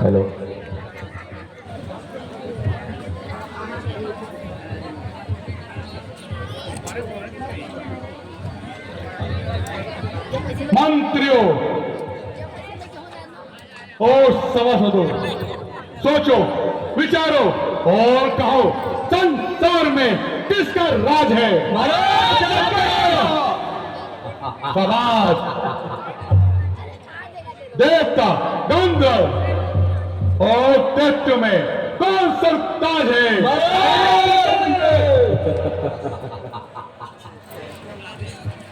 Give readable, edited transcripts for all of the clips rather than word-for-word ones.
Hello. मंत्रियों और सभासदों, सोचो, विचारो और कहो, संसार में किसका राज है? समाज, देवता, गंधर्व और दैत्य में कौन सरताज है?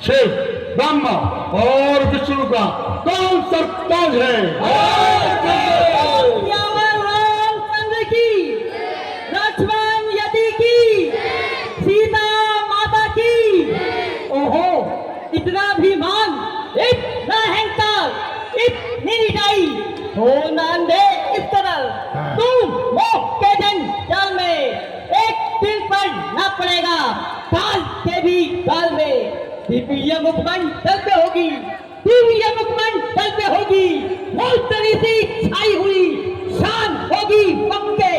शिव, ब्रह्मा और विष्णु का कौन सरताज है? रामचंद्र की, लक्ष्मण यदि की, सीता माता की। ओहो, इतना अभिमान, इतना अहंकार, इतनी निटाई हो नान दे इस तरह। तुम मोह के दिन जाल में एक दिल पर न पड़ेगा, काल के भी काल में। दिव्य मुखमंड तल पे होगी, दिव्य मुखमंड तल पे होगी, मोल्तरी सी छाई हुई शान होगी पक्के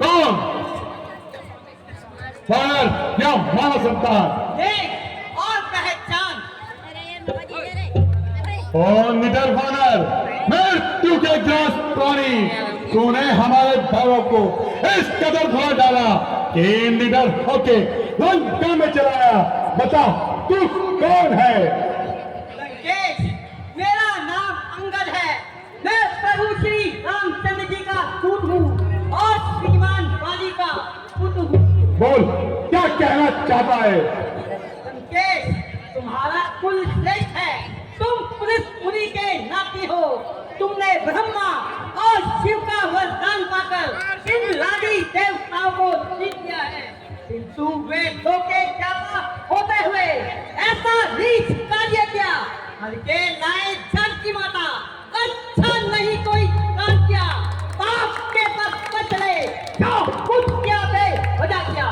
कौन? वानर या मानव संतान? देख और पहचान। और निडर वानर, मृत्यु के ग्रास प्राणी, तूने हमारे भावों को इस कदर भुला डाला कि निडर होके लंका में चलाया। बता, तू कौन है? लंकेश, मेरा नाम अंगद है। मैं प्रभु श्री रामचंद्र जी का दूत हूँ और श्रीमान बाली का पुत्र हूँ। बोल, क्या कहना चाहता है? लंकेश, तुम्हारा कुल श्रेष्ठ है, तुम पुरुष मुनि के नाती हो। तुमने ब्रह्मा और शिव का वरदान पाकर इन राजी देवताओं को जीत लिया है, किंतु वे धोखे ज्यादा होते हुए ऐसा नीच कार्य किया। हर के लाए जानकी माता, अच्छा नहीं कोई काम किया, पाप के पाप बचले, जो कुछ किया थे वजह किया।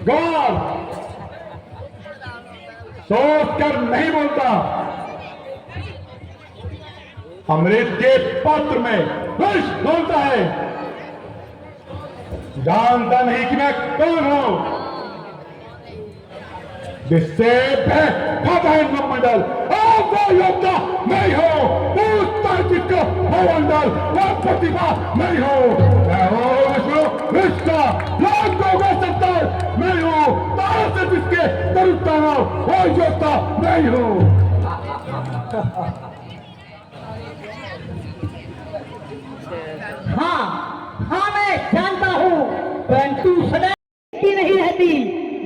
गौर, सोच कर नहीं बोलता। अमृत के पात्र में विष घोलता है। जानता नहीं कि मैं कौन हूं, जिससे खाता है मंडल। वो योद्धा नहीं हो, जिसको मंडल, वो प्रतिभा नहीं हो। मैं हूं विष्णु, विष्णु लाखों का संतान नहीं हूं। तारा से जिसके तरुता हो, वो योद्धा नहीं हो। हाँ हाँ, मैं जानता हूँ, परंतु सदा की नहीं रहती।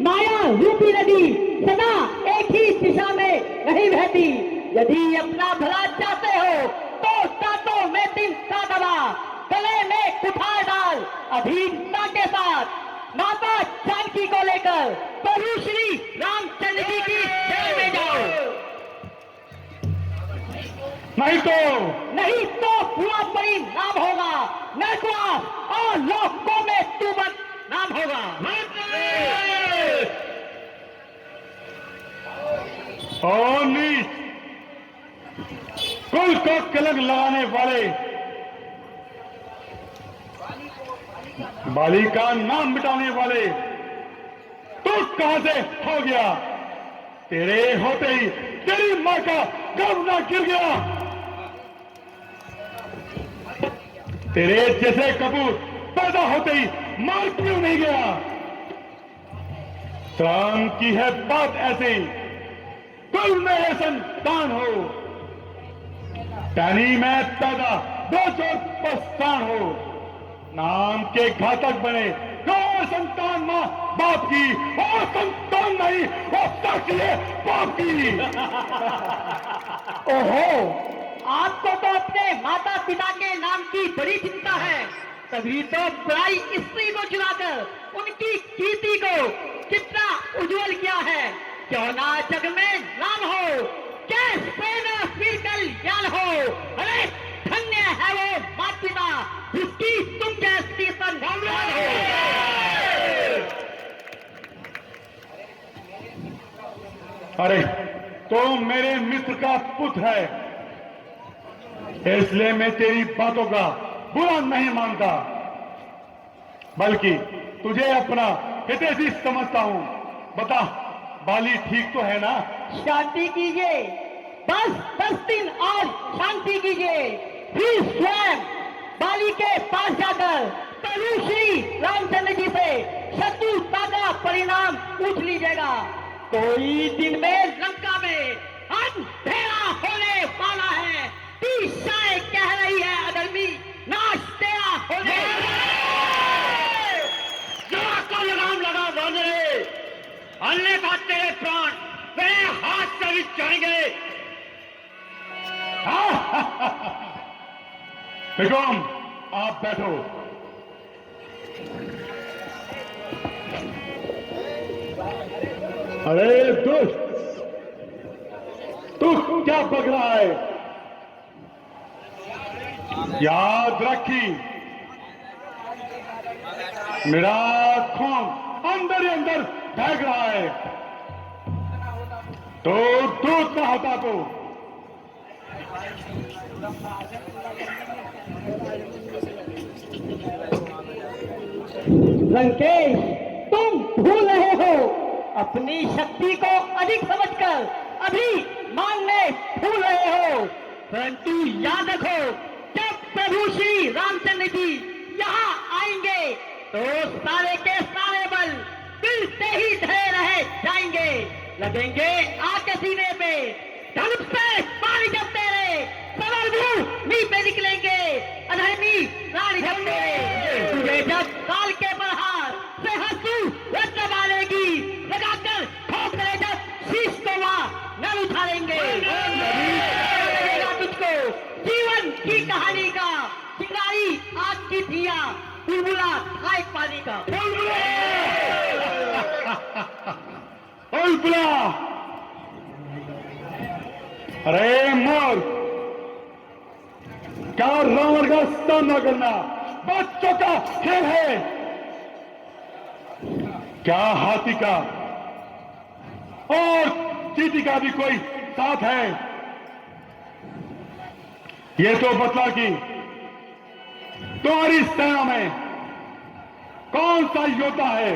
माया रूपी नदी सदा एक ही दिशा में नहीं बहती। यदि अपना भला चाहते हो तो कांटों में दिल का दबा, गले में कुठार डाल अधीनता के साथ। माता जानकी को लेकर प्रभु श्री रामचंद्र जी की जेल में जाओ। नहीं तो पूरा परिणाम होगा, नरकवास और लोकों में तुमत नाम होगा। और नीच, कुल को कलंक लगाने वाले, बाली का नाम मिटाने वाले, तू कहां से हो गया? तेरे होते ही तेरी मां का गर्भ ना गिर गया। तेरे जैसे कपूर पैदा होते ही मार क्यों नहीं गया? काम की है बात ऐसी, कुल में ये संतान हो, टहनी में पैदा दो चोर पस्तान हो। नाम के घातक बने, और संतान मां बाप की, और संतान नहीं वो साक्षी है बाप की। ओहो, आपको तो अपने माता पिता के नाम की बड़ी चिंता है, तभी तो पराई स्त्री को चुराकर उनकी कीर्ति को कितना उज्जवल किया है। क्यों ना जग में नाम हो, कैसे न फिर कल्याण हो। अरे धन्य है वो माता पिता जिसकी अरे तो मेरे मित्र का पुत्र है, इसलिए मैं तेरी बातों का बुरा नहीं मानता, बल्कि तुझे अपना हितैषी समझता हूं। बता, बाली ठीक तो है ना? शांति कीजिए, बस 10 दिन और शांति कीजिए, फिर स्वयं बाली के पास जाकर प्रभु श्री रामचंद्र जी से शत्रुता का परिणाम पूछ लीजिएगा। कोई दिन में लंका में अंधेरा होने वाला है। दिशाएं कह रही है अधर्मी नाश तेरा होने को लगाम लगा वानरे, अन्यथा तेरे प्राण तेरे हाथ से भी जाएंगे। बेगम, आप बैठो। अरे दुष्ट, तू क्या बक रहा है? याद रखी, मेरा खून अंदर ही अंदर बह रहा है, तो दूध ना होता तो। लंकेश, तुम भूल रहे हो, अपनी शक्ति को अधिक समझकर अभी मानने भूल रहे हो। परंतु याद रखो, जब प्रभु श्री रामचंद्र जी यहाँ आएंगे तो सारे के सारे बल दिल से ही ढहे रह जाएंगे, लगेंगे आके सीने पे, धनुष से पानी जब तेरे सवाल पे निकलेंगे, अधर्मी रानी जब तेरे जब काल के प्रहार से हंसू रक्त डालेगी, लगाकर ठोकरे जब शीश को वहाँ न उठाएंगे। तुझको जीवन की कहानी का चिंगारी आग की दिया, बुलबुला खाए पानी का। बुलबुला, अरे मोर, क्या रावण का सामना करना बच्चों का खेल है? क्या हाथी का और चींटी का भी कोई साथ है? ये तो बतला कि तुम्हारी सेना में कौन सा योद्धा है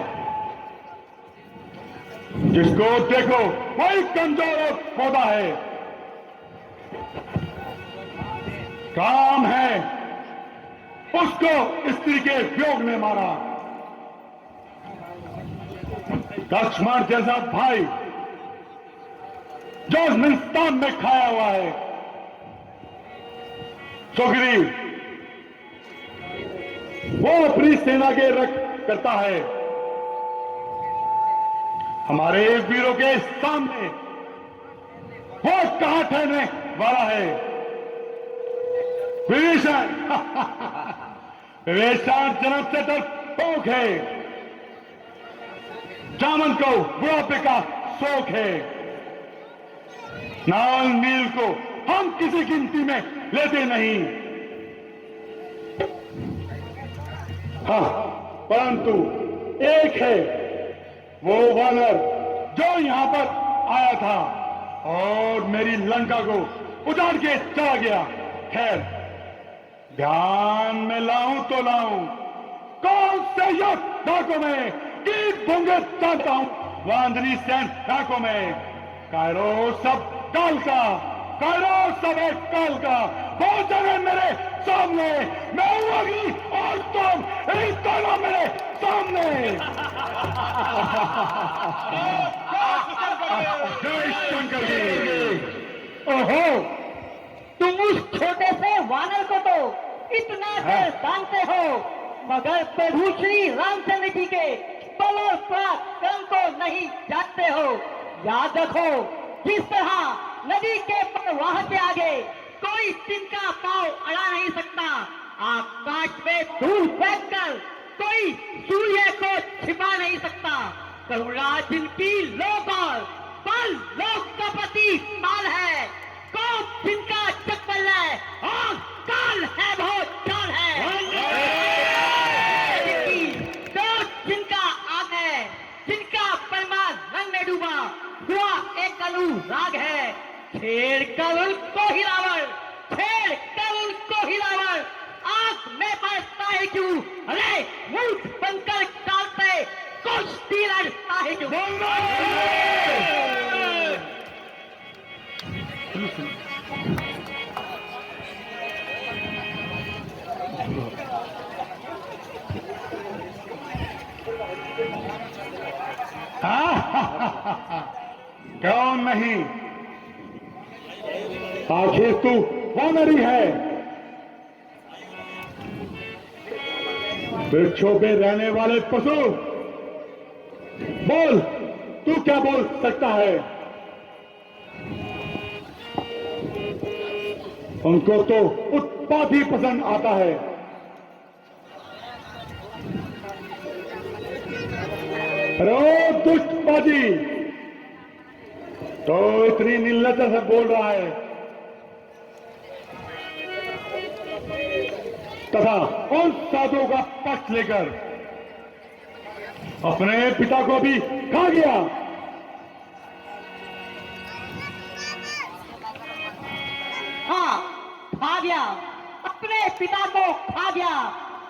जिसको देखो वही कमजोर और पौधा है। काम है उसको स्त्री के वियोग ने मारा। लक्ष्मण जैसा भाई जो मिस्तान में खाया हुआ है, सुग्रीव वो अपनी सेना के रख करता है, हमारे वीरों के सामने वो कहां ठहरने वाला है? विभीषण विभीषण जन्म से डरपोक है, जामन को बुढ़ापे का शौक है, नाल नील को हम किसी गिनती में लेते नहीं। हाँ, परंतु एक है वो वानर जो यहां पर आया था और मेरी लंका को उजाड़ के चला गया। खैर, ध्यान में लाऊं तो लाऊं, कौन से युद्ध डाकों में गीत भूंगे चाहता हूं, वांदनी सैन डाकों में। कायरो सब काल का, कायरो सब एक काल का, बहुत जगह मेरे सामने, मैं हूं अग्नि और तुम एक दोनों मेरे सामने। जय शंकर जी। ओहो, तुम उस छोटे से वानर को तो इतना देर जानते हो, मगर प्रभु श्री रामचंद्र जी के बल और पराक्रम को नहीं जानते हो। याद रखो, जिस तरह नदी के प्रवाह के आगे कोई तिनका पांव अड़ा नहीं सकता, आकाश में धूल फेंककर कोई सूर्य को छिपा नहीं सकता। करुणा जिनकी लोक और बल लोक का प्रति काल है, कोप जिनका चक्कर है और काल है बहुत काल है। जिनका आग है, जिनका परमार रंग में डूबा हुआ एक अनु राग है। छेड़ कर उनको ही रावण, छेड़ कर उनको ही रावण, आंख में बरसता है क्यों? अरे मूठ बनकर डालते कुश्ती लड़ता है क्यों? कौन नहीं? आखिर तू वानरी है। वृक्षों पे रहने वाले पशु, बोल, तू क्या बोल सकता है? उनको तो उत्पात ही पसंद आता है। अरे ओ दुष्ट बाजी, तो इतनी निर्लज्जता से बोल रहा है तथा उन साधुओं का पक्ष लेकर अपने पिता को भी खा गया। हाँ, खा गया, अपने पिता को खा गया,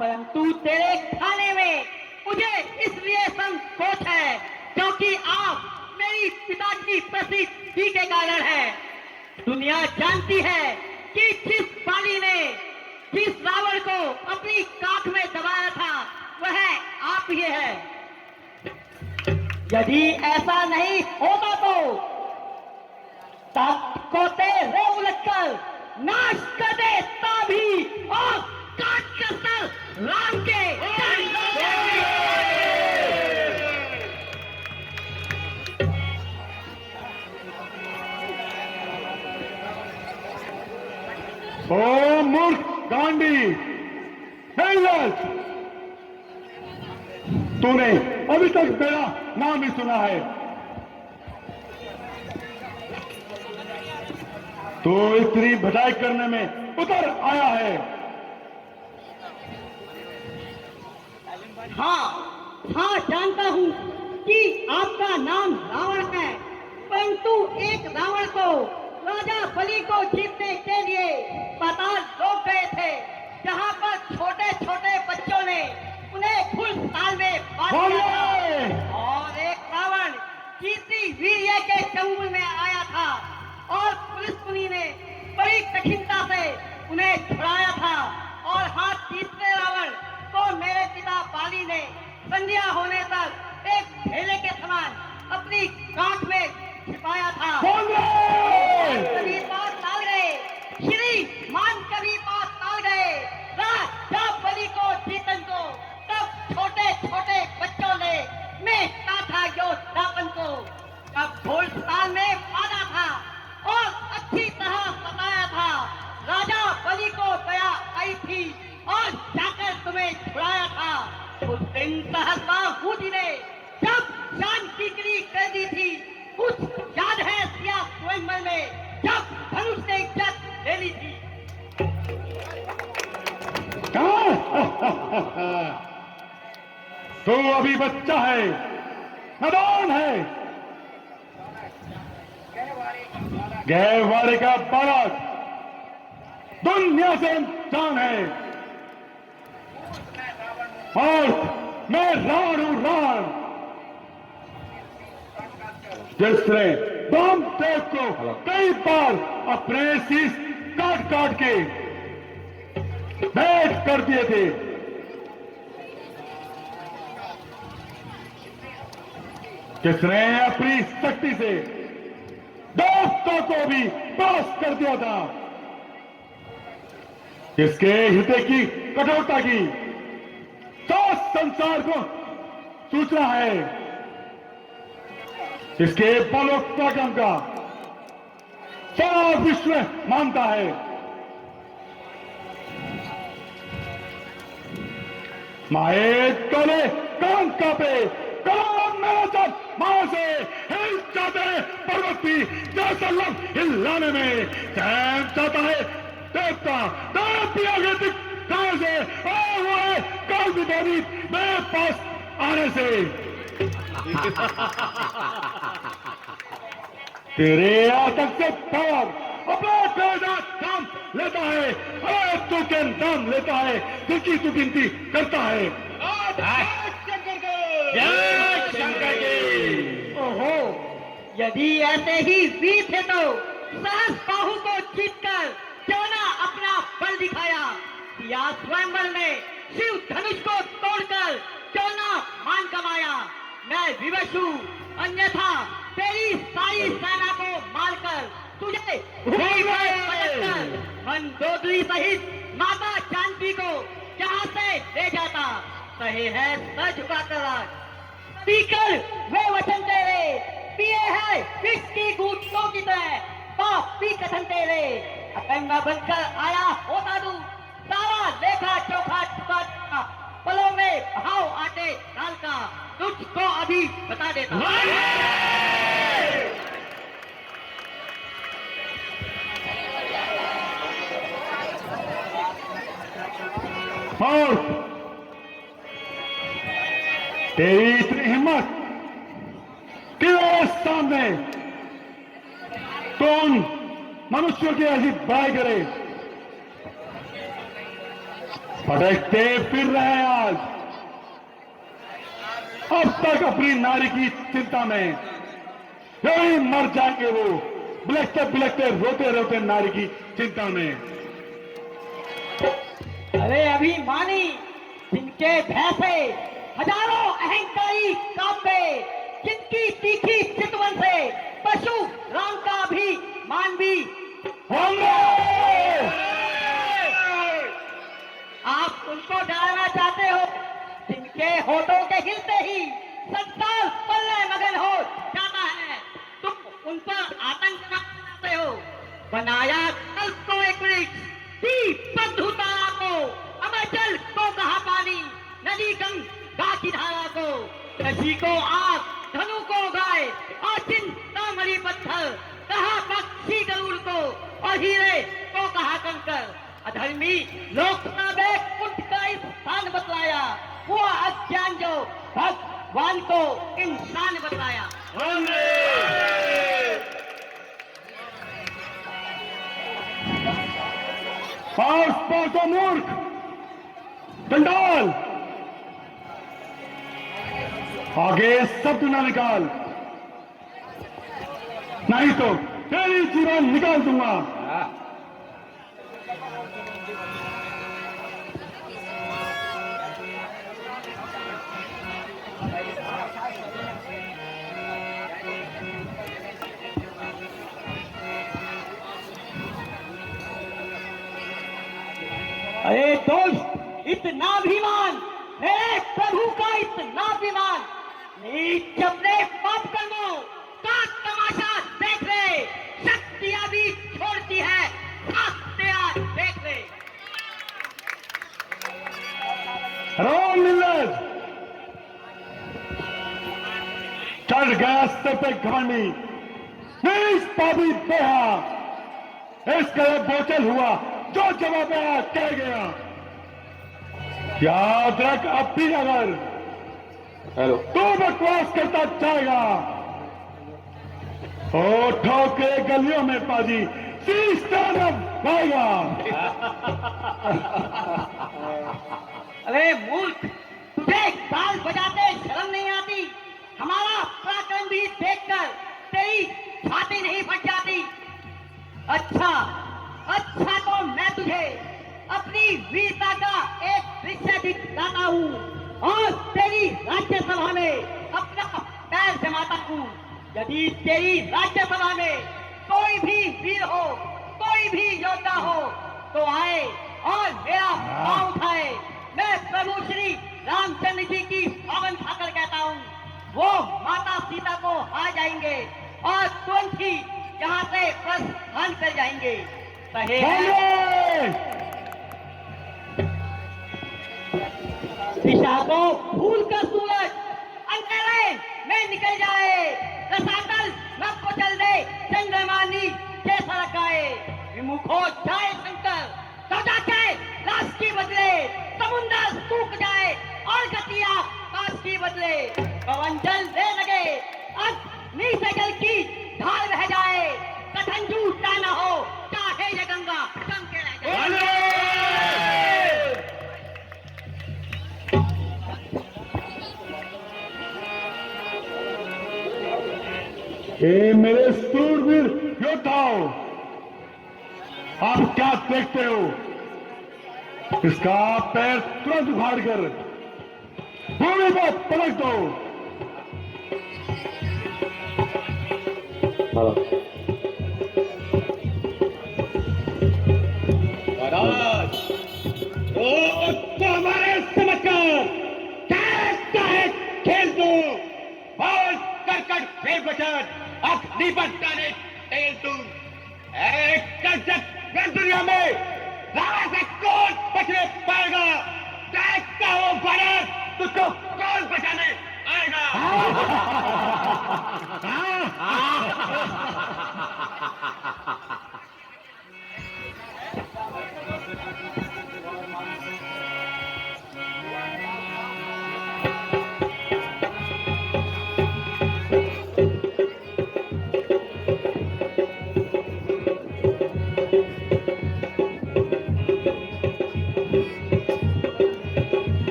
परंतु तेरे खाने में मुझे इसलिए संकोच है क्योंकि आप मेरी पिता की प्रसिद्धि के कारण है। दुनिया जानती है कि जिस बाली ने जिस रावण को अपनी काख में दबाया था वह आप ही है। यदि ऐसा नहीं होता तो तब को तेरे उलटकर नाश कर देता भी और काट कर सर राम के ओ मूर्ख गांडी, निर्लज्ज, तूने अभी तक मेरा नाम ही सुना है। तो इतनी भटाई करने में उतर आया है। हाँ, हाँ जानता हूँ कि आपका नाम रावण है, परंतु एक रावण को राजा बलि को जीतने के लिए पाताल लोग गए थे, जहाँ पर छोटे छोटे बच्चों ने उन्हें फुल साल में बांध दिया था। और एक रावण कीर्ति वीर्य के चंगुल में आया था और पुलिस मुनि ने बड़ी कठिनता से उन्हें छुड़ाया था। और हाँ, तीसरे रावण को मेरे पिता बाली ने संध्या होने तक एक ढेले के समान अपनी गांठ में छिपाया था। कभी पास डाल गए, श्री मान कभी पास डाल गए, राजा बलि को जीतन को तब छोटे छोटे बच्चों ने मैं था जो दापन को तब घोड़स्थान में बांधा था और अच्छी तरह बताया था। राजा बलि को दया आई थी और जाकर तुम्हें छुड़ाया था। उस दिन सहस्राहुति ने जब शान टिकरी कर दी थी, कुछ याद है सिया स्वयंवर में जब धनुष ने इज्जत ले ली थी। तो अभी बच्चा है, नादान है, गहवाड़े का बालक, दुनिया से इंसान है और मैं रावण हूं, रावण, जिसने रामदेव को कई बार अपने शीश काट काट के भेंट कर दिए थे। किसने अपनी शक्ति से दोस्तों को भी पास कर दिया था। किसके हृदय की कठोरता की तो संसार को सूचना है। इसके बलोत्पादन का सारा विश्व मानता है। माए तोले कान कापे, करोड़ मेरा जब मां से हिल जाते पर्वत भी जैसा लग हिलाने में चैन चाहता है देवता दाप भी आगे दिखाने से और वो है काल विधानी मेरे पास आने से। तेरे आतंक से पार अपना बेटा नाम लेता है, तू के नाम लेता है, तुझी तू गिनती करता है। जय शंकर जी। ओहो, यदि ऐसे ही वीर थे तो सहस बाहु को जीतकर क्यों ना अपना बल दिखाया, या स्वयंवर में शिव धनुष को तोड़कर क्यों ना मान कमाया। मैं विवश हूँ, अन्यथा तेरी सारी सेना को मारकर तुझे भूमि में पटककर मंदोदरी सहित माता जानकी को जहाँ से ले जाता। सहे है सर झुकाकर आज पीकर वे वचन तेरे, पिए है विष की घूंटों की तरह पापी कथन तेरे। अगर मैं बनकर आया होता तू सारा लेखा चोखा चुका देता, पलों में भाव आटे डाल का तुझको अभी बता देता। और तेरी इतनी हिम्मत कि सामने कौन मनुष्यों की ऐसी बाई करे, भटकते फिर रहे आज, अब तक अपनी नारी की चिंता में, यही मर जाएंगे वो बिलखते बिलखते रोते रोते नारी की चिंता में। अरे अभिमानी, जिनके भय से हजारों अहंकारी कांपे, जिनकी तीखी चितवन से पशु राम का भी मान भी आप उनको डराना चाहते हो, जिनके होठों के हिलते ही संसार पल्ले मगन हो जाता है। तुम उन पर आतंक करते हो। बनाया कल को एक वृक्ष, बंधुता को अमरजल को कहा पानी, नदी गंगा की धारा को, कृषि को आग, धनु को गाय, और चिंता मरी पत्थर, कहा पक्षी गरुड़ को, और हीरे को कहा कंकर। अधर्मी लोक में कुट का स्थान बतलाया, वो अज्ञान जो भगवान को इंसान बतलाया। पास मूर्ख चंडाल, आगे शब्द ना निकाल, नहीं तो तेरी जीवन निकाल दूंगा। अरे दोस्त, इतना अभिमान, मेरे प्रभु का इतना अभिमान, नीच अपने पाप कर्मों का तमाशा देख ले, शक्तियां भी छोड़ती है, तेरा देख ले। राम निर्लज, चढ़ गया सर पे घमंडी, नीच पापी बेहा, इसका बोचल हुआ जो जवाब आया कह गया। याद रख, अब भी अगर तू बकवास करता जाएगा और ठोके गलियों में पाजी सीस्तान पाएगा। अरे मूर्ख, तुझे ताल बजाते शर्म नहीं आती? हमारा पराक्रम भी देखकर तेरी छाती नहीं फट जाती? अच्छा अच्छा, तो मैं तुझे अपनी वीरता का एक दृश्य दिखाता हूँ और तेरी राज्यसभा में अपना पैर जमाता हूँ। यदि तेरी राज्यसभा में कोई भी वीर हो, कोई भी योद्धा हो, तो आए और मेरा पांव उठाए। मैं प्रभु श्री रामचंद्र जी की पावन खाकर कहता हूँ, वो माता सीता को हार जाएंगे और तुरंत ही यहाँ से प्रस्थान कर जाएंगे। दिशा को भूल कर सूरज अंधेरे में निकल जाए, रसातल नभ को चल दे, चंद्रमानी जैसा रखाए। विमुख हो जाए शंकर, सौदा के रास की बदले, समुद्र सूख जाए और गतियां काश की बदले। पवन जल दे लगे, अग्नि से जल की ढाल रह जाए, कथन झूठा न हो, चाहे ये गंगा गम के रह जाए। ये मेरे सूरवीर योद्धाओं, आप क्या देखते हो? इसका पैर तुरंत उखाड़कर भूमि पर पलट दो। महाराज, तो हमारे समझकर चाहे खेल दो, बॉल करकट फेर बचत अपनी बचाने तेल तू दुनिया में रावण से कौन बचने पाएगा? देखता हो भारत, तुझको कौन बचाने आएगा?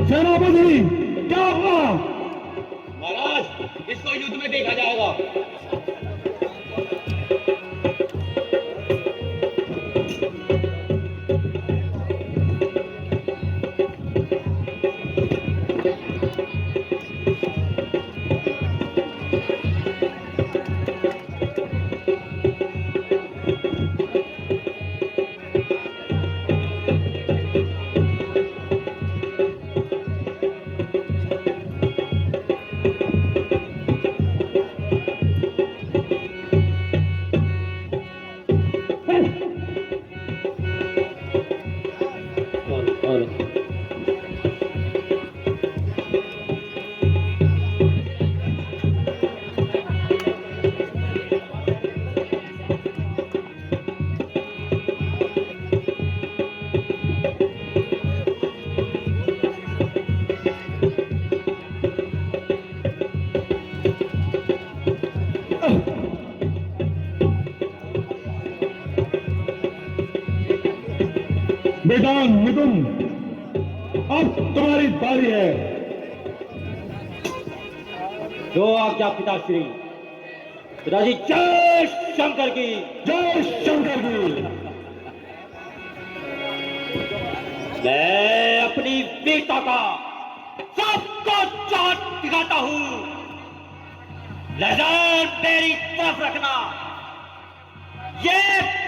सेनापति, क्या हुआ? महाराज, इसको युद्ध में देखा जाएगा। बेदान मिथुन, अब तुम्हारी बारी है। जो आज्ञा पिताश्री। पिताजी, जय शंकर की। जय शंकर की। मैं अपनी वीरता का सबको चाट दिखाता हूं। नजर तेरी तरफ रखना, ये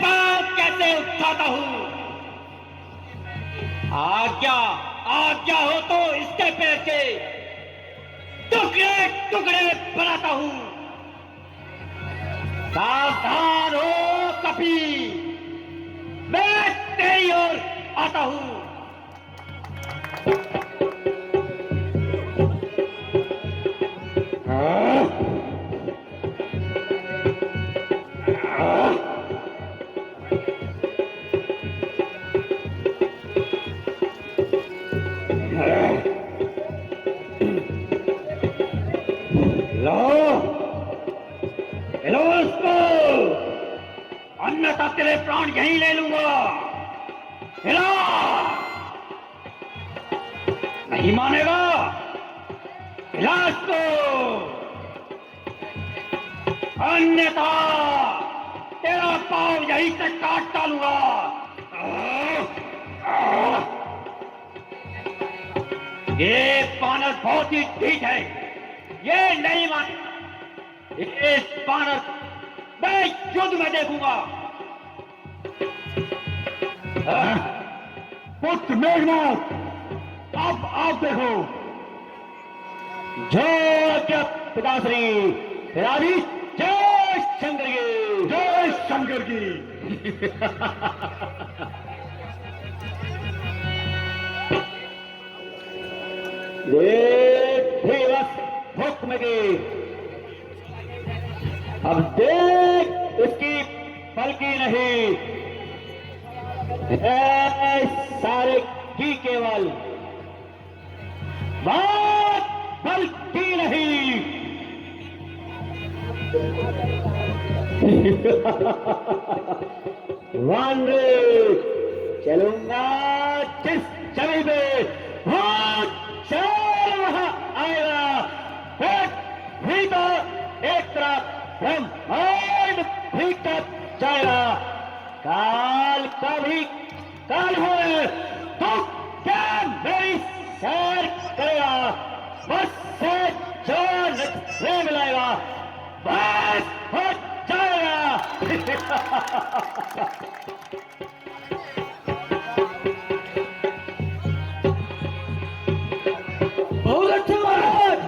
पांव कैसे उठाता हूं। आज्ञा आज्ञा हो तो इसके पैर के टुकड़े टुकड़े बनाता हूं। सावधान हो कपी, मैं तेरी ओर आता हूं। लो इसको, अन्यथा तेरे प्राण यहीं ले लूंगा। हिला, नहीं मानेगा? हिला इसको, अन्यथा तेरा पांव यहीं से काट डालूंगा। ये बानर बहुत ही ठीक है, ये नहीं माने। इस बानर मैं युद्ध में देखूंगा। पुत्र मेघनाथ, अब आप देखो। जय पिताश्री। राजी, जय शंकर की। जय शंकर की। ये धीरज हुक्म की अब देख इसकी पलकी नहीं, ऐ सारे की केवल बात पलकी नहीं। वानरे चलूंगा जिस छवि में भूत चल वहां आएगा, पेट भीतर एक तरफ ब्रह्मांड भीतर जाएगा। काल का भी काल है तो क्या मेरी सैर करेगा, बस से जो नजरे मिलाएगा बस हो जाएगा। बहुत अच्छा महाराज।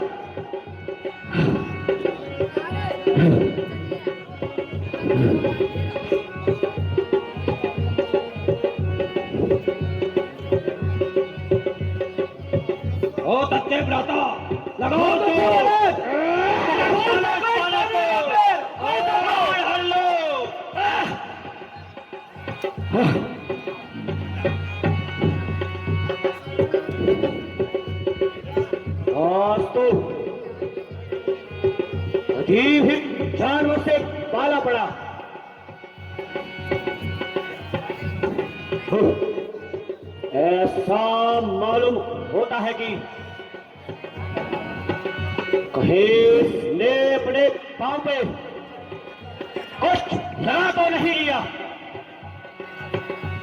ओ तत्ते भ्राता लगाओ तो आज तो अजीब ही जानवर से पाला पड़ा। ऐसा मालूम होता है कि कहीं इसने अपने पांव पे कुछ लगा तो नहीं लिया।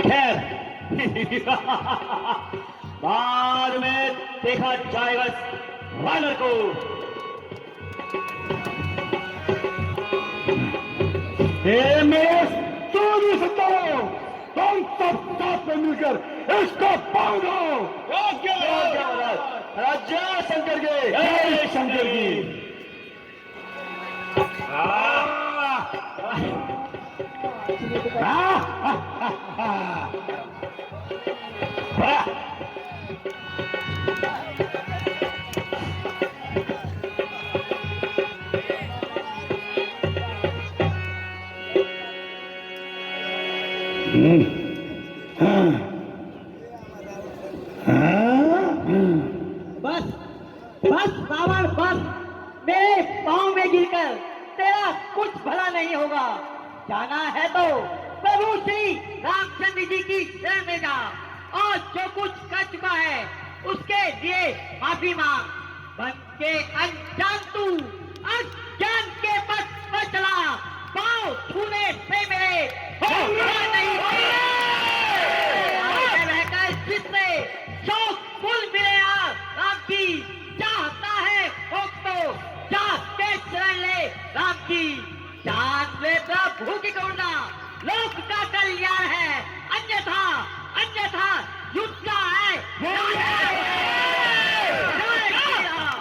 खैर बाद में देखा जाएगा इस वानर को। ये मेरे सूर्य सितारों, तुम सब साथ में मिलकर इसको पाओ। राजा शंकर के जय शंकर की। बस बस रावण बस, मेरे पांव में गिरकर तेरा कुछ भला नहीं होगा। जाना है तो प्रभु श्री रामचंद्र जी की शरण में जा, और जो कुछ कर चुका है उसके लिए माफी मांग। बन के अनजान तू अज्ञान के पथ पर चला, पांव छूने से मेरे होगा नहीं। आगे रहकर जिससे शौक फूल मिले आज राम की, चाहता है भोग तो जाके शरण ले राम की। जान ले प्रभु की करुणा, लोक का कल्याण है, अन्यथा अन्यथा युद्ध का है। जय श्री राम।